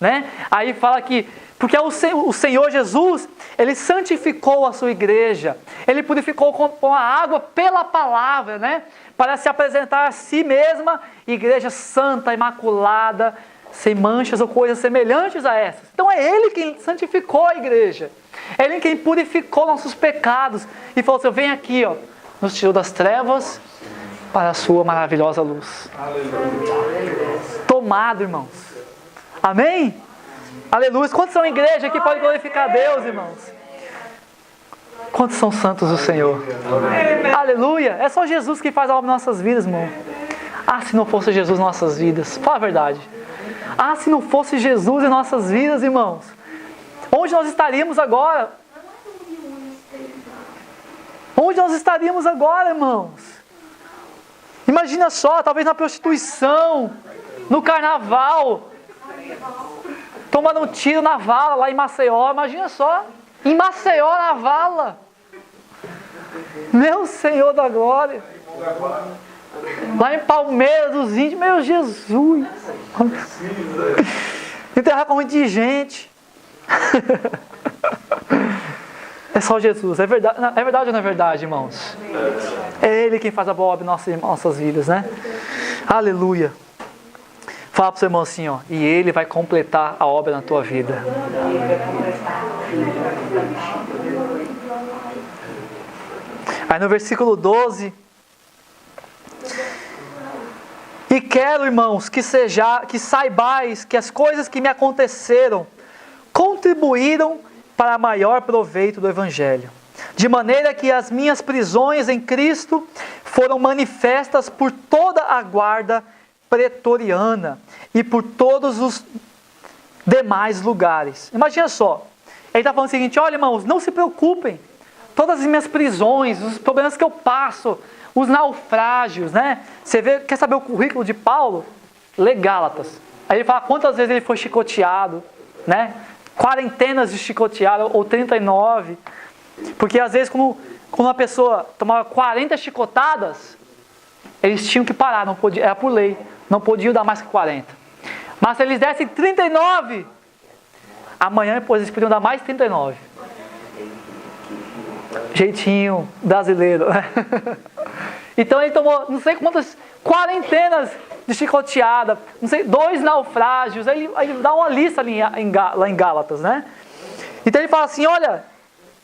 né? Aí fala que porque o Senhor Jesus, Ele santificou a sua igreja. Ele purificou com a água pela palavra, né? Para se apresentar a si mesma, igreja santa, imaculada, sem manchas ou coisas semelhantes a essas. Então é Ele quem santificou a igreja. É Ele quem purificou nossos pecados. E falou assim, vem aqui, nos tirou das trevas para a sua maravilhosa luz. Aleluia. Tomado, irmãos. Amém? Aleluia. Quantos são igreja que pode glorificar a Deus, irmãos? Quantos são santos do Senhor? Aleluia. É só Jesus que faz a obra em nossas vidas, irmão. Se não fosse Jesus em nossas vidas. Fala a verdade. Se não fosse Jesus em nossas vidas, irmãos. Onde nós estaríamos agora? Onde nós estaríamos agora, irmãos? Imagina só, talvez na prostituição, no carnaval, tomando um tiro na vala lá em Maceió. Imagina só, em Maceió na vala. Meu Senhor da glória. Lá em Palmeiras dos Índios, meu Jesus. Enterrar com um monte de gente. É só Jesus. É verdade ou não é verdade, irmãos? É Ele quem faz a boa obra em nossas vidas, né? Aleluia. Fala para o seu irmão assim, ó. E Ele vai completar a obra na tua vida. Aí no versículo 12. E quero, irmãos, que saibais que as coisas que me aconteceram contribuíram para maior proveito do Evangelho. De maneira que as minhas prisões em Cristo foram manifestas por toda a guarda pretoriana e por todos os demais lugares. Imagina só, ele está falando o seguinte: olha, irmãos, não se preocupem, todas as minhas prisões, os problemas que eu passo, os naufrágios, né? Você quer saber o currículo de Paulo? Lê Gálatas. Aí ele fala quantas vezes ele foi chicoteado, né? Quarentenas de chicoteado, ou 39. Porque às vezes quando uma pessoa tomava 40 chicotadas, eles tinham que parar, não podia, era por lei, não podiam dar mais que 40. Mas se eles dessem 39, amanhã depois eles podiam dar mais 39. Jeitinho brasileiro. Então ele tomou não sei quantas quarentenas de chicoteada, não sei, 2 naufrágios. Aí ele dá uma lista ali lá em Gálatas, né? Então ele fala assim: olha,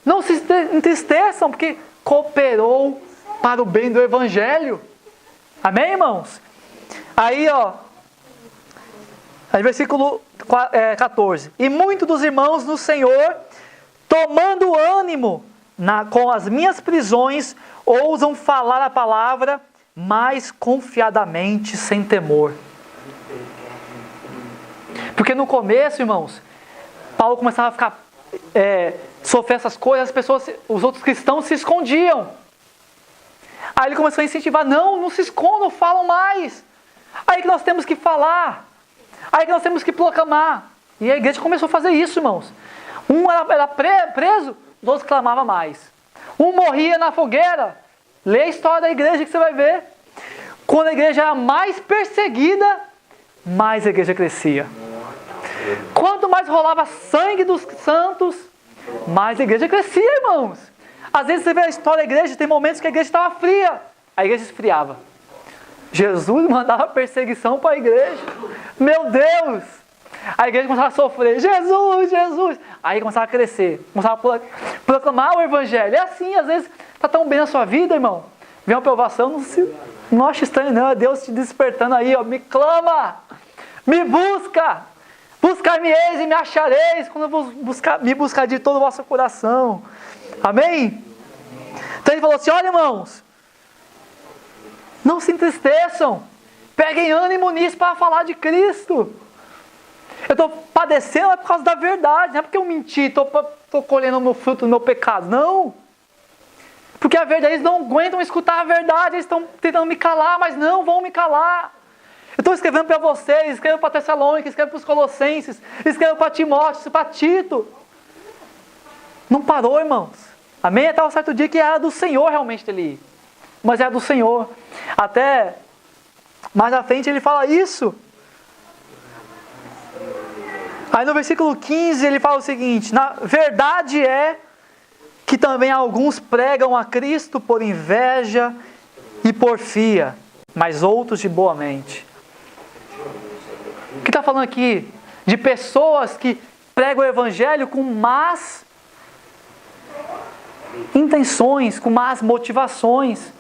não se entristeçam, porque cooperou para o bem do Evangelho. Amém, irmãos? Aí, aí versículo 14. E muitos dos irmãos no Senhor, tomando ânimo com as minhas prisões, ousam falar a palavra mais confiadamente, sem temor. Porque no começo, irmãos, Paulo começava a ficar sofrer essas coisas, os outros cristãos se escondiam. Aí ele começou a incentivar: não se escondam, falam mais. Aí que nós temos que falar, aí que nós temos que proclamar. E a igreja começou a fazer isso, irmãos. Um era preso, os outros clamavam mais. Um morria na fogueira. Lê a história da igreja que você vai ver. Quando a igreja era mais perseguida, mais a igreja crescia. Quanto mais rolava sangue dos santos, mais a igreja crescia, irmãos. Às vezes você vê a história da igreja, tem momentos que a igreja estava fria, a igreja esfriava. Jesus mandava perseguição para a igreja. Meu Deus! A igreja começava a sofrer. Jesus, Jesus! Aí começava a crescer, começava a proclamar o Evangelho. É assim, às vezes está tão bem na sua vida, irmão. Vem uma provação, não acha estranho não, é Deus te despertando aí, me clama, me busca. Buscar-me-eis e me achareis, quando eu me buscar de todo o vosso coração. Amém? Então ele falou assim: olha, irmãos, não se entristeçam, peguem ânimo nisso para falar de Cristo. Eu estou padecendo é por causa da verdade, não é porque eu menti, estou colhendo o meu fruto do meu pecado, não. Porque a verdade, eles não aguentam escutar a verdade, eles estão tentando me calar, mas não vão me calar. Eu estou escrevendo para vocês, escrevo para Tessalônica, escrevo para os Colossenses, escrevo para Timóteo, para Tito. Não parou, irmãos. Amém? Até um certo dia que era do Senhor realmente ele ir. Mas era do Senhor. Até mais à frente ele fala isso. Aí no versículo 15 ele fala o seguinte: na verdade é que também alguns pregam a Cristo por inveja e porfia, mas outros de boa mente. O que está falando aqui? De pessoas que pregam o Evangelho com más intenções, com más motivações.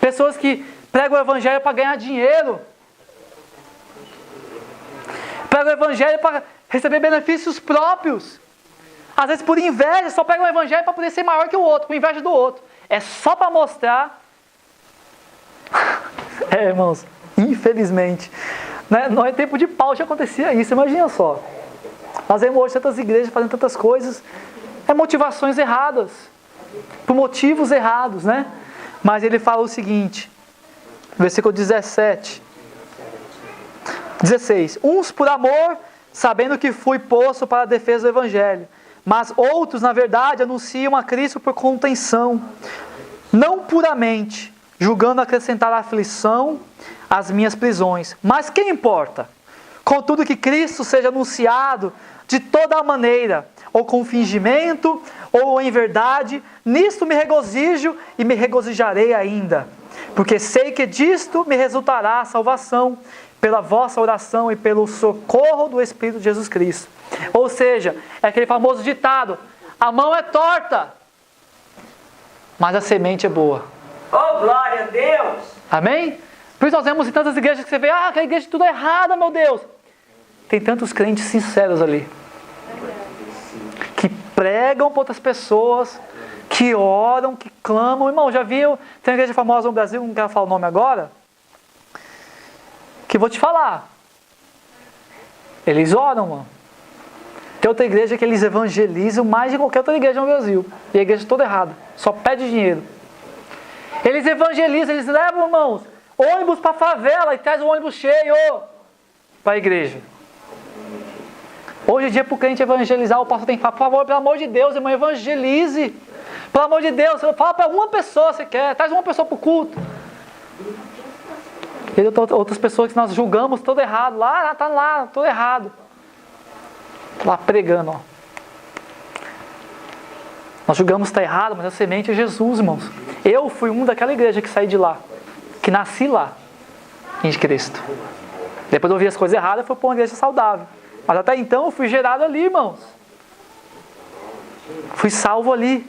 Pessoas que pregam o Evangelho para ganhar dinheiro. Pregam o Evangelho para receber benefícios próprios. Às vezes por inveja, só pregam o Evangelho para poder ser maior que o outro, com inveja do outro. É só para mostrar. Irmãos, infelizmente, né? No tempo de Paulo já acontecia isso, imagina só. Nós vemos hoje tantas igrejas fazendo tantas coisas, motivações erradas, por motivos errados, né? Mas ele fala o seguinte, versículo 16: uns por amor, sabendo que fui posto para a defesa do Evangelho, mas outros, na verdade, anunciam a Cristo por contenção, não puramente, julgando acrescentar aflição às minhas prisões. Mas quem importa? Contudo que Cristo seja anunciado de toda maneira, ou com fingimento, ou em verdade, nisto me regozijo e me regozijarei ainda, porque sei que disto me resultará a salvação, pela vossa oração e pelo socorro do Espírito de Jesus Cristo. Ou seja, é aquele famoso ditado, a mão é torta, mas a semente é boa. Oh, glória a Deus! Amém? Por isso nós vemos em tantas igrejas que você vê, aquela igreja tudo errada, meu Deus. Tem tantos crentes sinceros ali, que pregam para outras pessoas, que oram, que clamam. Irmão, já viu, tem uma igreja famosa no Brasil, não quero falar o nome agora, que vou te falar, eles oram, mano. Tem outra igreja que eles evangelizam mais de qualquer outra igreja no Brasil, e a igreja toda errada, só pede dinheiro. Eles evangelizam, eles levam, irmãos, ônibus para a favela e traz o ônibus cheio para a igreja. Hoje em dia, para o crente evangelizar, o pastor tem que falar, por favor, pelo amor de Deus, irmão, evangelize. Pelo amor de Deus, fala para uma pessoa se quer, traz uma pessoa para o culto. E outras pessoas que nós julgamos todo errado, lá, tá lá, todo errado. Lá pregando, ó. Nós julgamos que está errado, mas a semente é Jesus, irmãos. Eu fui um daquela igreja que saí de lá, que nasci lá, em Cristo. Depois eu vi as coisas erradas e fui para uma igreja saudável. Mas até então eu fui gerado ali, irmãos. Fui salvo ali.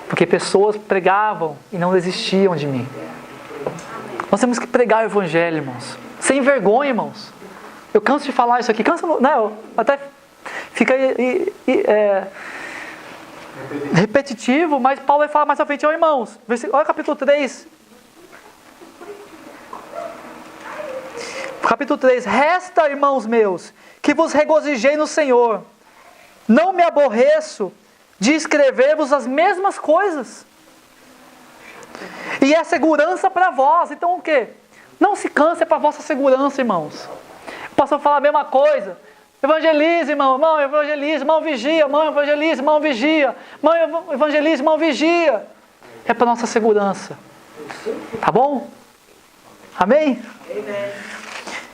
Porque pessoas pregavam e não desistiam de mim. Nós temos que pregar o evangelho, irmãos. Sem vergonha, irmãos. Eu canso de falar isso aqui. Até fica repetitivo, mas Paulo vai falar mais à frente. Ó, irmãos, olha capítulo 3. Capítulo 3. Resta, irmãos meus, que vos regozijei no Senhor. Não me aborreço de escrever-vos as mesmas coisas. E é segurança para vós. Então o quê? Não se canse, é para a vossa segurança, irmãos. O pastor fala a mesma coisa. Evangelize, irmão, evangelize, irmão, vigia, irmão, evangelize, irmão, vigia. Irmão, evangelize, irmão, vigia. É para nossa segurança. Tá bom? Amém? Amém.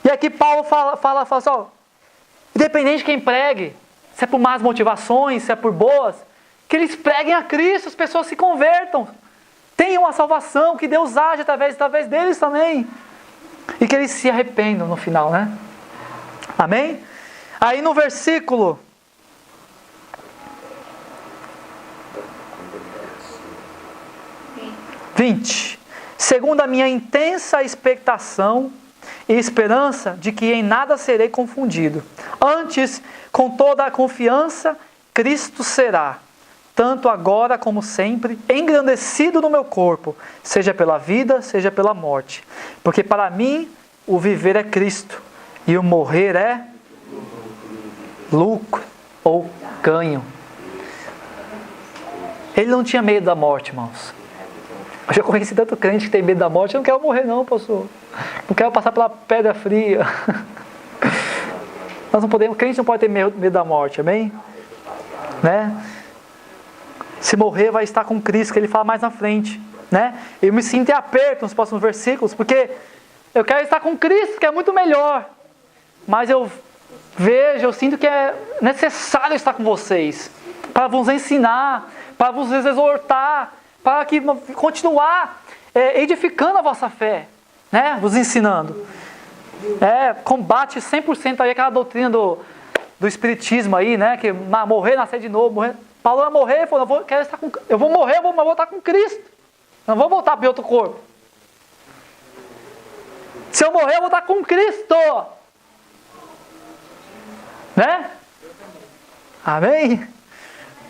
E aqui Paulo fala assim, ó, independente de quem pregue, se é por más motivações, se é por boas, que eles preguem a Cristo, as pessoas se convertam, tenham a salvação, que Deus age através deles também, e que eles se arrependam no final, né? Amém? Aí no versículo 20, segundo a minha intensa expectação e esperança de que em nada serei confundido. Antes, com toda a confiança, Cristo será, tanto agora como sempre, engrandecido no meu corpo, seja pela vida, seja pela morte. Porque para mim, o viver é Cristo, e o morrer é lucro ou ganho. Ele não tinha medo da morte, irmãos. Eu já conheci tanto crente que tem medo da morte. Eu não quero morrer não, pastor. Não quero passar pela pedra fria. Nós não podemos, crente não pode ter medo da morte, amém? Né? Se morrer vai estar com Cristo, que ele fala mais na frente, né? Eu me sinto em aperto nos próximos versículos, porque eu quero estar com Cristo, que é muito melhor. Mas eu sinto que é necessário estar com vocês, para vos ensinar, para vos exortar, para que continuar edificando a vossa fé, né? Vos ensinando. Combate 100% aí aquela doutrina do espiritismo aí, né? Que morrer, nascer de novo, morrer. Paulo vai morrer e falou, eu vou morrer, mas vou voltar com Cristo. Não vou voltar para outro corpo. Se eu morrer, eu vou estar com Cristo. Né? Amém?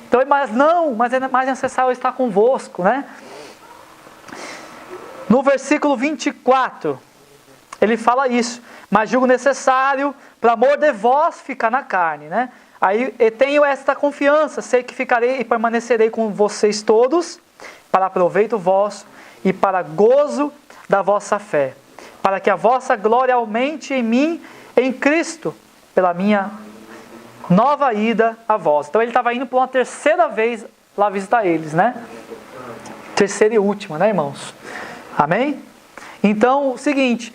Então, mas é mais necessário estar convosco, né? No versículo 24, ele fala isso. Mas julgo necessário, por amor de vós, ficar na carne, né? Aí eu tenho esta confiança, sei que ficarei e permanecerei com vocês todos, para proveito vosso e para gozo da vossa fé, para que a vossa glória aumente em mim, em Cristo, pela minha nova ida a vós. Então ele estava indo por uma terceira vez lá visitar eles, né? Terceira e última, né, irmãos? Amém? Então, o seguinte,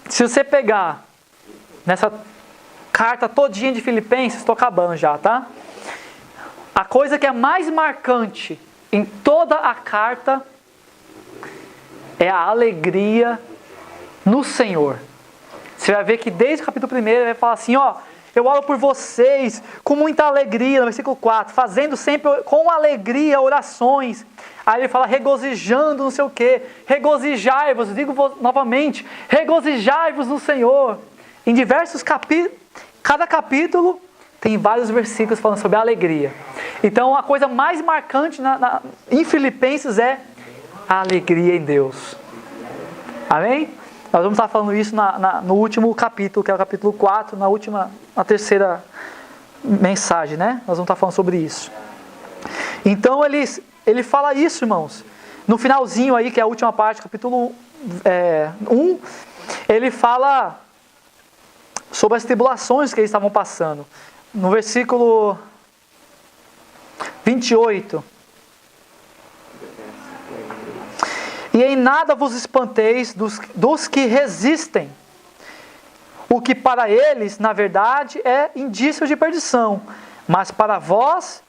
se você pegar nessa carta todinha de Filipenses, estou acabando já, tá? A coisa que é mais marcante em toda a carta é a alegria no Senhor. Você vai ver que desde o capítulo 1 ele vai falar assim, ó, eu oro por vocês com muita alegria, no versículo 4, fazendo sempre com alegria orações. Aí ele fala regozijando não sei o que, regozijai-vos, digo novamente, regozijai-vos no Senhor. Em diversos capítulos, cada capítulo tem vários versículos falando sobre a alegria. Então a coisa mais marcante em Filipenses é a alegria em Deus. Amém? Nós vamos estar falando isso no último capítulo, que é o capítulo 4, na terceira mensagem, né? Nós vamos estar falando sobre isso. Então ele fala isso, irmãos. No finalzinho aí, que é a última parte, capítulo 1, ele fala sobre as tribulações que eles estavam passando. No versículo 28. E em nada vos espanteis dos que resistem, o que para eles, na verdade, é indício de perdição, mas para vós,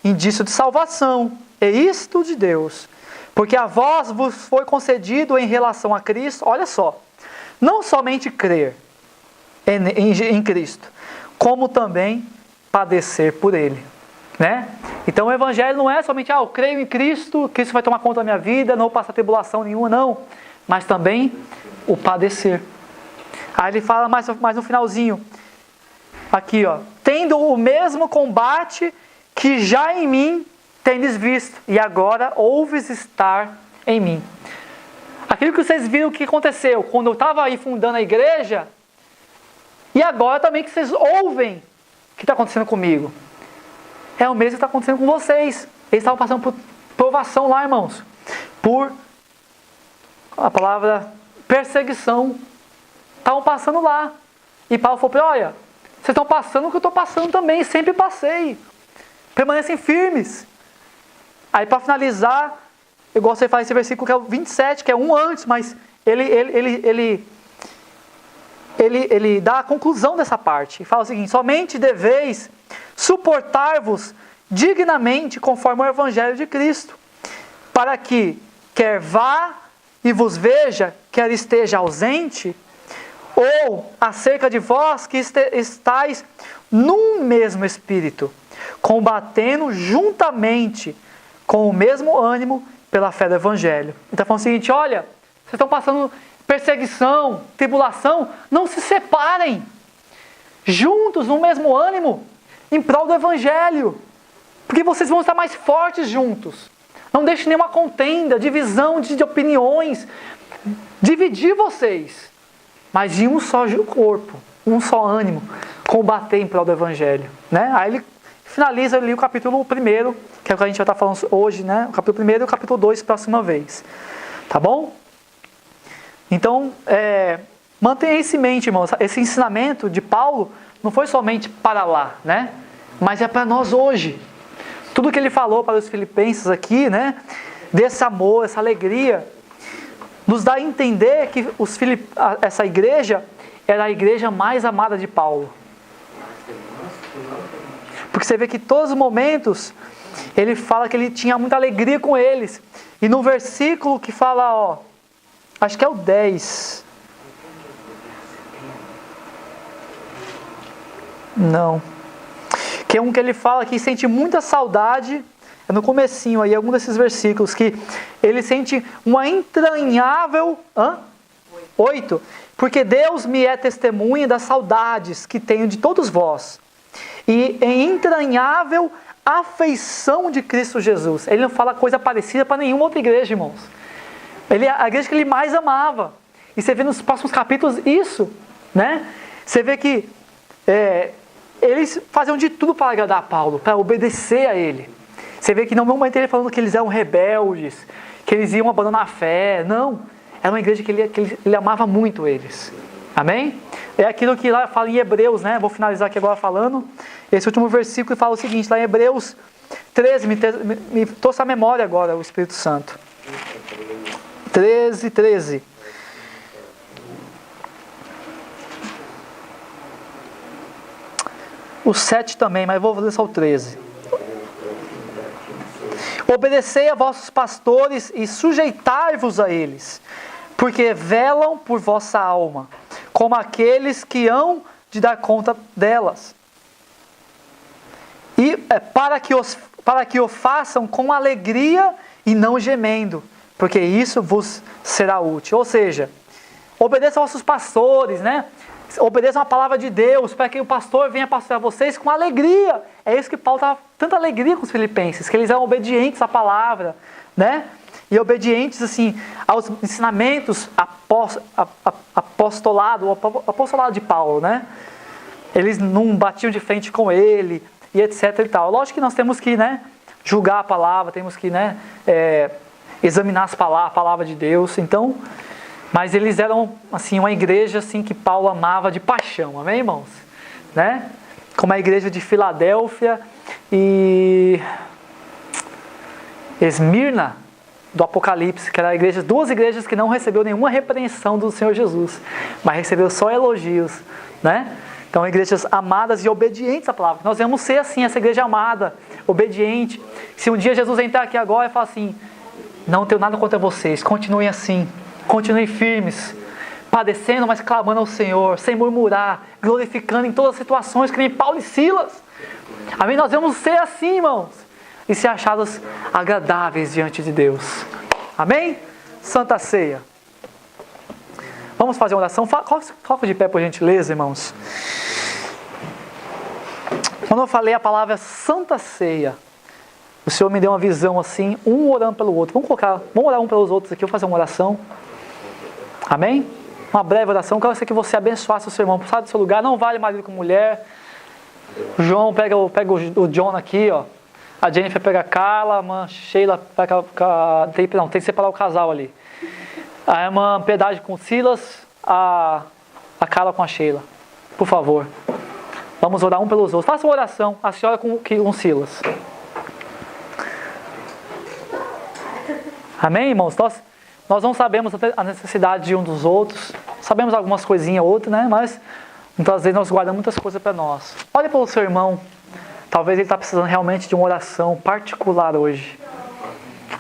indício de salvação, e isto de Deus. Porque a vós vos foi concedido em relação a Cristo, olha só, não somente crer em Cristo, como também padecer por Ele. Né? Então o Evangelho não é somente, eu creio em Cristo, Cristo vai tomar conta da minha vida, não vou passar tribulação nenhuma, não. Mas também o padecer. Aí ele fala mais no finalzinho, aqui ó, tendo o mesmo combate que já em mim tendes visto, e agora ouves estar em mim. Aquilo que vocês viram que aconteceu quando eu estava aí fundando a igreja, e agora também que vocês ouvem o que está acontecendo comigo. É o mesmo que está acontecendo com vocês. Eles estavam passando por provação lá, irmãos. Por a palavra perseguição. Estavam passando lá. E Paulo falou para ele, olha, vocês estão passando o que eu estou passando também. Sempre passei. Permanecem firmes. Aí para finalizar, eu gosto de falar esse versículo que é o 27, que é um antes, mas ele dá a conclusão dessa parte. Fala o seguinte, somente deveis suportar-vos dignamente conforme o Evangelho de Cristo, para que, quer vá e vos veja, quer esteja ausente, ou acerca de vós que estáis num mesmo espírito, combatendo juntamente com o mesmo ânimo pela fé do Evangelho. Então falando o seguinte, olha, vocês estão passando perseguição, tribulação, não se separem, juntos no mesmo ânimo, em prol do Evangelho, porque vocês vão estar mais fortes juntos. Não deixe nenhuma contenda, divisão de opiniões, dividir vocês, mas em um só corpo, um só ânimo, combater em prol do Evangelho. Né? Aí ele finaliza ali o capítulo 1, que é o que a gente vai estar falando hoje, né? O capítulo 1 e o capítulo 2 próxima vez. Tá bom? Então, mantenha isso em mente, irmãos. Esse ensinamento de Paulo não foi somente para lá, né? Mas é para nós hoje. Tudo que ele falou para os filipenses aqui, né? Desse amor, essa alegria, nos dá a entender que essa igreja era a igreja mais amada de Paulo. Porque você vê que todos os momentos ele fala que ele tinha muita alegria com eles. E no versículo que fala, ó, acho que é o 10. Não. Que é um que ele fala que sente muita saudade, é no comecinho aí, algum desses versículos, que ele sente uma entranhável... 8. Porque Deus me é testemunha das saudades que tenho de todos vós, e em entranhável afeição de Cristo Jesus. Ele não fala coisa parecida para nenhuma outra igreja, irmãos. Ele é a igreja que ele mais amava. E você vê nos próximos capítulos isso, né? Você vê que eles faziam de tudo para agradar a Paulo, para obedecer a ele. Você vê que no momento ele falando que eles eram rebeldes, que eles iam abandonar a fé. Não, era uma igreja que ele amava muito eles. Amém? É aquilo que lá fala em Hebreus, né? Vou finalizar aqui agora falando. Esse último versículo fala o seguinte, lá em Hebreus 13, me trouxe a memória agora o Espírito Santo. 13. O 7 também, mas vou ler só o 13. Obedecei a vossos pastores e sujeitai-vos a eles, porque velam por vossa alma, como aqueles que hão de dar conta delas. E para que o façam com alegria e não gemendo, porque isso vos será útil. Ou seja, obedeçam aos vossos pastores, né? Obedeçam a palavra de Deus, para que o pastor venha pastorear vocês com alegria. É isso que Paulo estava, tanta alegria com os filipenses, que eles eram obedientes à palavra, né? E obedientes, assim, aos ensinamentos apostolado de Paulo, né? Eles não batiam de frente com ele, e etc e tal. Lógico que nós temos que, né, julgar a palavra, temos que, né, examinar a palavra de Deus, então... Mas eles eram, assim, uma igreja, assim, que Paulo amava de paixão, amém, irmãos? Né? Como a igreja de Filadélfia e Esmirna, do Apocalipse, que eram duas igrejas que não recebeu nenhuma repreensão do Senhor Jesus, mas recebeu só elogios, né? Então, igrejas amadas e obedientes à palavra. Nós devemos ser assim, essa igreja amada, obediente. Se um dia Jesus entrar aqui agora e falar assim, não tenho nada contra vocês, continuem assim. Continuem firmes, padecendo, mas clamando ao Senhor, sem murmurar, glorificando em todas as situações, que nem Paulo e Silas. Amém? Nós devemos ser assim, irmãos, e ser achados agradáveis diante de Deus. Amém? Santa Ceia. Vamos fazer uma oração? Coloca de pé, por gentileza, irmãos. Quando eu falei a palavra Santa Ceia, o Senhor me deu uma visão assim, um orando pelo outro. Vamos orar um pelos outros aqui, eu vou fazer uma oração. Amém? Uma breve oração. Quero que você abençoasse o seu irmão. Sai do seu lugar. Não vale marido com mulher. O João pega o John aqui, ó. A Jennifer pega a Carla. A irmã Sheila pega tem que separar o casal ali. A irmã Piedade com o Silas. A Carla com a Sheila. Por favor. Vamos orar um pelos outros. Faça uma oração. A senhora com o Silas. Amém, irmãos? Nós não sabemos a necessidade de um dos outros. Sabemos algumas coisinhas ou outras, né? Mas muitas vezes nós guardamos muitas coisas para nós. Olhe pelo seu irmão. Talvez ele está precisando realmente de uma oração particular hoje.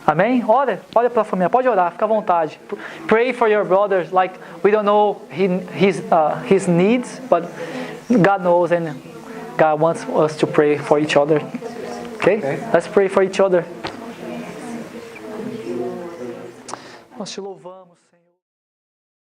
Amém? Olha para a família. Pode orar, fica à vontade. Pray for your brothers. Like, we don't know his needs, but God knows and God wants us to pray for each other. Okay? Let's pray for each other. Nós te louvamos, Senhor.